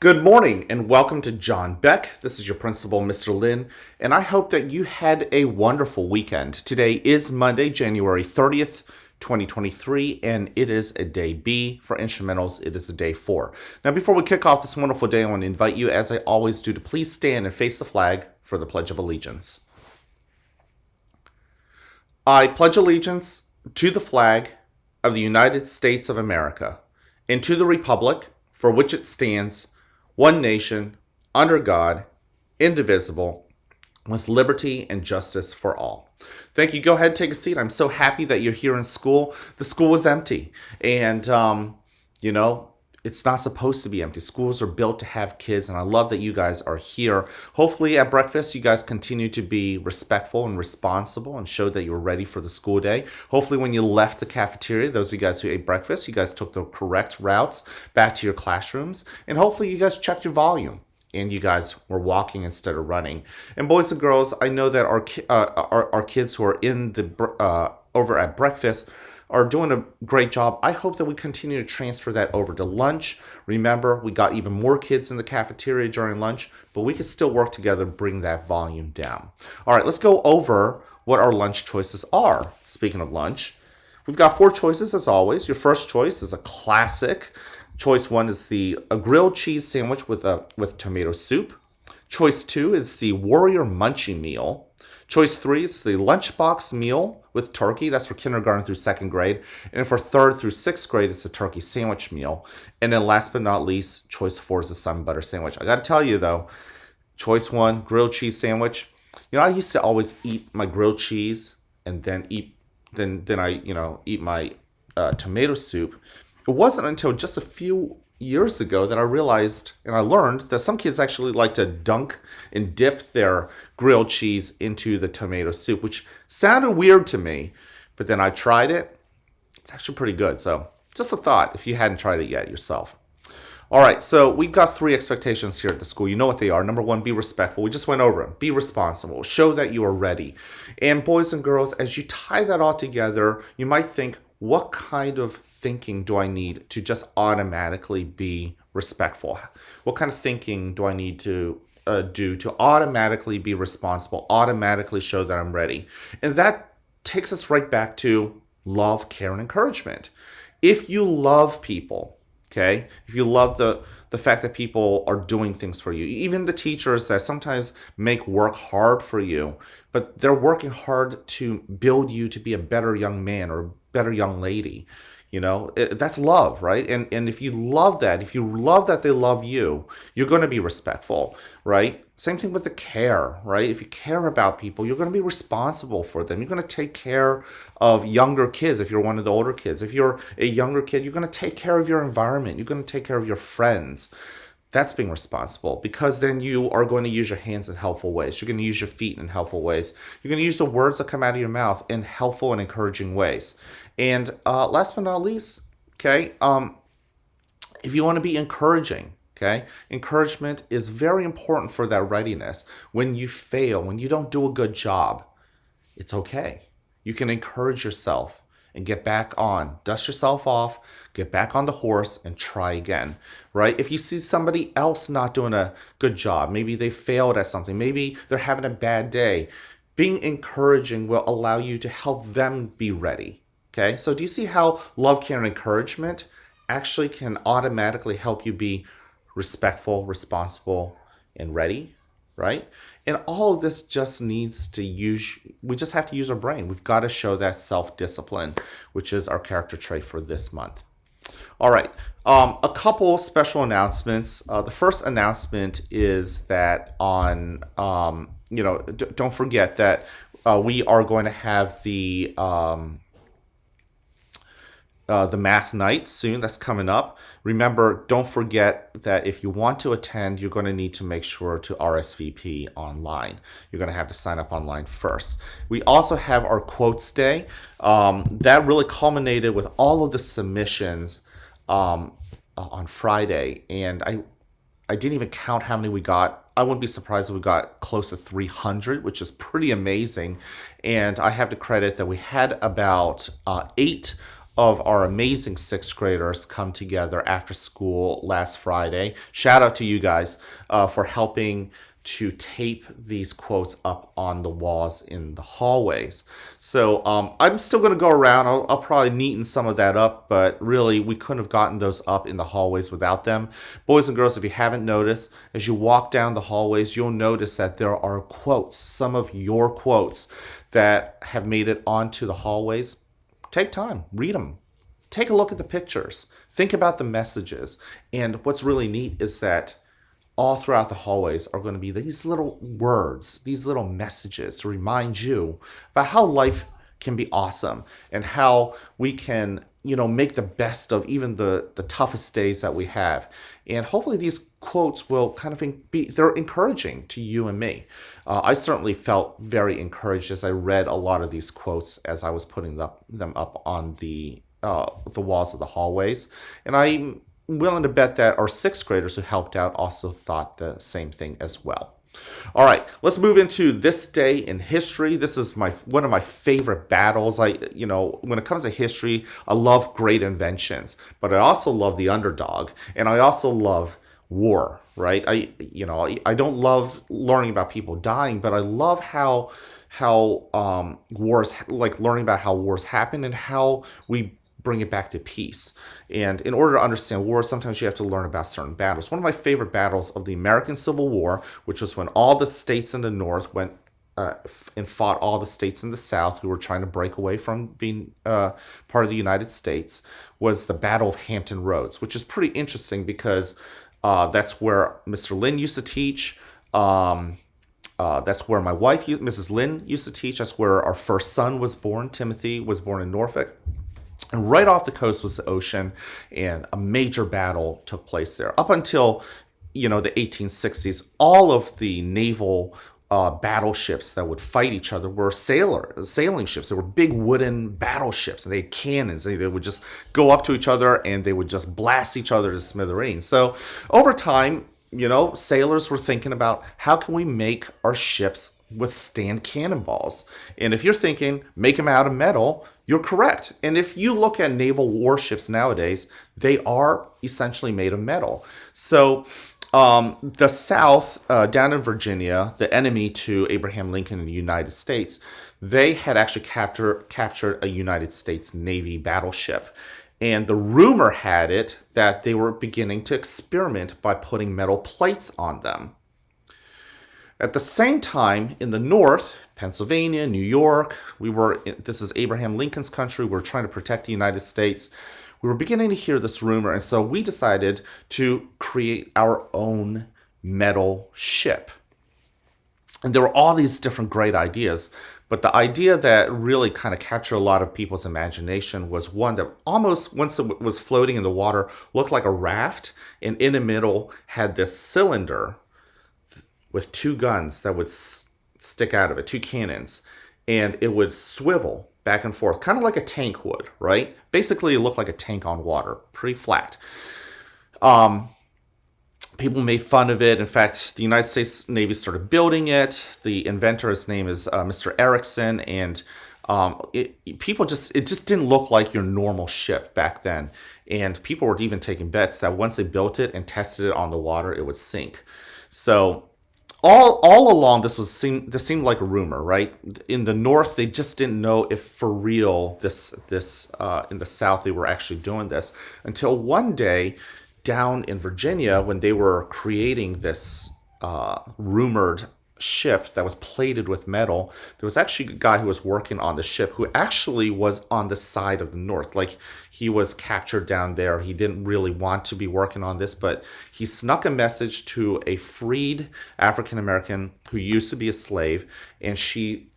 Good morning and welcome to John Beck. This is your principal, Mr. Lin, and I hope that you had a wonderful weekend. Today is Monday, January 30th, 2023, and it is a day B. For instrumentals, it is a day 4. Now, before we kick off this wonderful day, I want to invite you, as I always do, to please stand and face the flag for the Pledge of Allegiance. I pledge allegiance to the flag of the United States of America and to the republic for which it stands, one nation, under God, indivisible, with liberty and justice for all. Thank you. Go ahead, take a seat. I'm so happy that you're here in school. The school was empty. And, it's not supposed to be empty. Schools are built to have kids, and I love that you guys are here. Hopefully at breakfast, you guys continue to be respectful and responsible and show that you're ready for the school day. Hopefully when you left the cafeteria, those of you guys who ate breakfast, you guys took the correct routes back to your classrooms, and hopefully you guys checked your volume and you guys were walking instead of running. And boys and girls, I know that our kids who are in the over at breakfast are doing a great job. I hope that we continue to transfer that over to lunch. Remember, we got even more kids in the cafeteria during lunch, but we can still work together and bring that volume down. All right, let's go over what our lunch choices are. Speaking of lunch, we've got 4 choices as always. Your first choice is a classic. Choice 1 is a grilled cheese sandwich with tomato soup. Choice 2 is the Warrior Munchie meal. Choice 3 is the lunchbox meal with turkey. That's for kindergarten through 2nd grade. And for 3rd through 6th grade, it's the turkey sandwich meal. And then last but not least, choice 4 is the sun butter sandwich. I got to tell you though, choice 1, grilled cheese sandwich. I used to always eat my grilled cheese and then eat my tomato soup. It wasn't until just a few years ago that I realized and I learned that some kids actually like to dunk and dip their grilled cheese into the tomato soup, which sounded weird to me, but then I tried it. It's actually pretty good. So just a thought if you hadn't tried it yet yourself. All right, so we've got 3 expectations here at the school. You know what they are. Number 1, be respectful. We just went over them. Be responsible. Show that you are ready. And boys and girls, as you tie that all together, you might think, what kind of thinking do I need to just automatically be respectful? What kind of thinking do I need to do to automatically be responsible, automatically show that I'm ready? And that takes us right back to love, care, and encouragement. If you love people, okay, if you love the fact that people are doing things for you, even the teachers that sometimes make work hard for you, but they're working hard to build you to be a better young man or better young lady, that's love, right? And if you love that, if you love that they love you, you're going to be respectful, right? Same thing with the care, right? If you care about people, you're going to be responsible for them. You're going to take care of younger kids if you're one of the older kids. If you're a younger kid, you're going to take care of your environment. You're going to take care of your friends. That's being responsible, because then you are going to use your hands in helpful ways. You're going to use your feet in helpful ways. You're going to use the words that come out of your mouth in helpful and encouraging ways. And last but not least, okay, if you want to be encouraging, okay, encouragement is very important for that readiness. When you fail, when you don't do a good job, it's okay. You can encourage yourself and get back on, dust yourself off, get back on the horse and try again, right? If you see somebody else not doing a good job, maybe they failed at something, maybe they're having a bad day, being encouraging will allow you to help them be ready, okay? So do you see how love, care, and encouragement actually can automatically help you be respectful, responsible, and ready, right? And all of this just needs to we just have to use our brain. We've got to show that self-discipline, which is our character trait for this month. All right, a couple special announcements. The first announcement is that don't forget that we are going to have the math night soon. That's coming up. Remember, don't forget that if you want to attend, you're going to need to make sure to RSVP online. You're going to have to sign up online first. We also have our quotes day. That really culminated with all of the submissions on Friday, and I didn't even count how many we got. I wouldn't be surprised if we got close to 300, which is pretty amazing. And I have to credit that we had about 8 of our amazing sixth graders come together after school last Friday. Shout out to you guys for helping to tape these quotes up on the walls in the hallways. So I'm still going to go around. I'll probably neaten some of that up, but really we couldn't have gotten those up in the hallways without them. Boys and girls, if you haven't noticed, as you walk down the hallways, you'll notice that there are quotes, some of your quotes that have made it onto the hallways. Take time, read them. Take a look at the pictures. Think about the messages. And what's really neat is that all throughout the hallways are going to be these little words, these little messages to remind you about how life can be awesome and how we can, make the best of even the toughest days that we have. And hopefully these quotes will kind of they're encouraging to you and me. I certainly felt very encouraged as I read a lot of these quotes as I was putting them up on the walls of the hallways. And I'm willing to bet that our sixth graders who helped out also thought the same thing as well. All right, let's move into this day in history. This is one of my favorite battles. When it comes to history, I love great inventions, but I also love the underdog, and I also love war, right? I don't love learning about people dying, but I love how wars, like learning about how wars happen and how we bring it back to peace. And in order to understand war, sometimes you have to learn about certain battles. One of my favorite battles of the American Civil War, which was when all the states in the North went and fought all the states in the South who were trying to break away from being part of the United States, was the Battle of Hampton Roads, which is pretty interesting because that's where Mr. Lynn used to teach. That's where my wife, Mrs. Lynn, used to teach. That's where our first son was born. Timothy was born in Norfolk. And right off the coast was the ocean, and a major battle took place there. Up until, the 1860s, all of the naval battleships that would fight each other were sailing ships. They were big wooden battleships, and they had cannons. They would just go up to each other, and they would just blast each other to smithereens. So over time, sailors were thinking about how can we make our ships withstand cannonballs. And if you're thinking, make them out of metal, you're correct. And if you look at naval warships nowadays, they are essentially made of metal. So the South, down in Virginia, the enemy to Abraham Lincoln in the United States, they had actually captured a United States Navy battleship. And the rumor had it that they were beginning to experiment by putting metal plates on them. At the same time, in the North, Pennsylvania, New York, this is Abraham Lincoln's country. We're trying to protect the United States. We were beginning to hear this rumor, and so we decided to create our own metal ship. And there were all these different great ideas, but the idea that really kind of captured a lot of people's imagination was one that almost, once it was floating in the water, looked like a raft, and in the middle had this cylinder with two guns that would stick out of it, two cannons, and it would swivel back and forth, kind of like a tank would, right? Basically, it looked like a tank on water, pretty flat. People made fun of it. In fact, the United States Navy started building it. The inventor, his name is Mr. Erickson, and it just didn't look like your normal ship back then. And people were even taking bets that once they built it and tested it on the water, it would sink. So all along, this seemed like a rumor, right? In the North, they just didn't know if for real this in the South they were actually doing this, until one day down in Virginia, when they were creating this rumored ship that was plated with metal, there was actually a guy who was working on the ship who actually was on the side of the North. Like, he was captured down there. He didn't really want to be working on this, but he snuck a message to a freed African American who used to be a slave, and she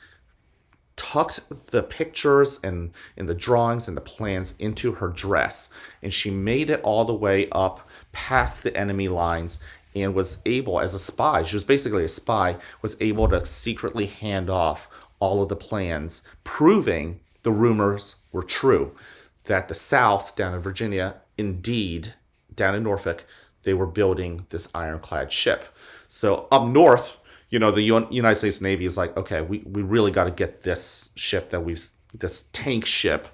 tucked the pictures and the drawings and the plans into her dress, and she made it all the way up past the enemy lines, and was able, as a spy, she was basically a spy, was able to secretly hand off all of the plans, proving the rumors were true, that the South, down in Virginia, indeed, down in Norfolk, they were building this ironclad ship. So up north, the United States Navy is like, okay, we really got to get this ship this tank ship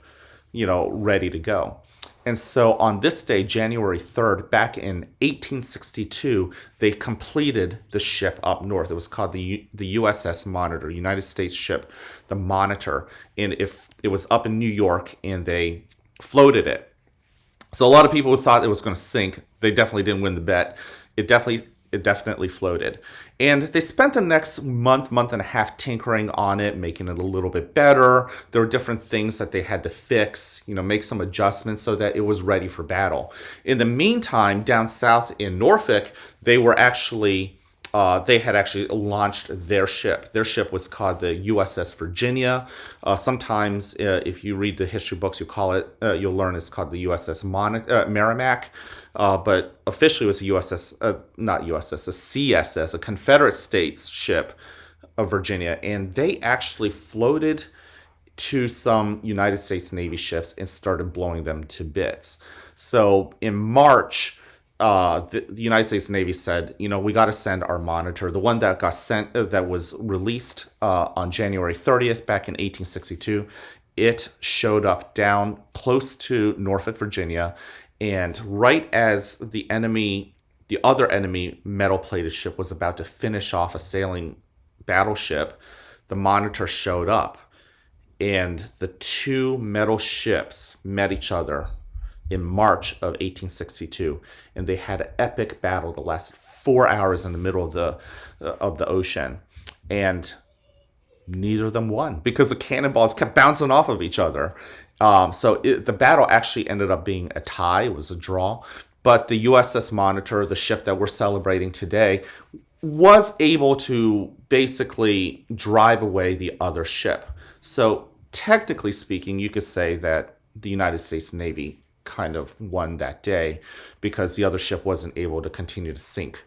ready to go. And so on this day, January 3rd, back in 1862, they completed the ship up north. It was called the USS Monitor, United States ship, the Monitor. And if it was up in New York, and they floated it. So a lot of people who thought it was going to sink, they definitely didn't win the bet. It definitely floated. And they spent the next month and a half tinkering on it, making it a little bit better. There were different things that they had to fix, make some adjustments so that it was ready for battle. In the meantime, down south in Norfolk, they had actually launched their ship. Their ship was called the USS Virginia. Sometimes, if you read the history books, you'll learn it's called the USS Merrimack. But officially, it was a CSS, a Confederate States ship of Virginia, and they actually floated to some United States Navy ships and started blowing them to bits. So in March, the United States Navy said, we got to send our Monitor. The one that got sent, that was released on January 30th back in 1862, it showed up down close to Norfolk, Virginia, and right as the other enemy metal-plated ship was about to finish off a sailing battleship, the Monitor showed up, and the two metal ships met each other in March of 1862, and they had an epic battle that lasted 4 hours in the middle of the ocean, and neither of them won because the cannonballs kept bouncing off of each other. The battle actually ended up being a tie. It was a draw, but the USS Monitor, the ship that we're celebrating today, was able to basically drive away the other ship. So technically speaking, you could say that the United States Navy kind of won that day because the other ship wasn't able to continue to sink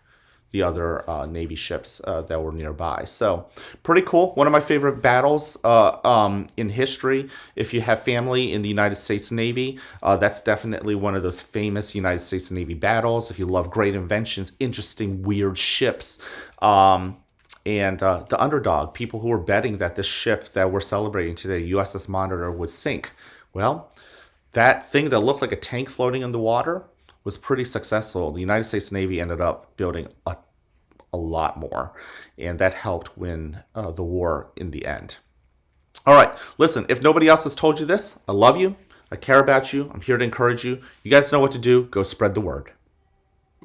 the other Navy ships that were nearby. So pretty cool. One of my favorite battles in history. If you have family in the United States Navy, that's definitely one of those famous United States Navy battles. If you love great inventions, interesting, weird ships, and the underdog, people who were betting that this ship that we're celebrating today, USS Monitor, would sink. Well, that thing that looked like a tank floating in the water was pretty successful. The United States Navy ended up building a lot more, and that helped win the war in the end. All right, listen, if nobody else has told you this, I love you. I care about you. I'm here to encourage you. You guys know what to do. Go spread the word.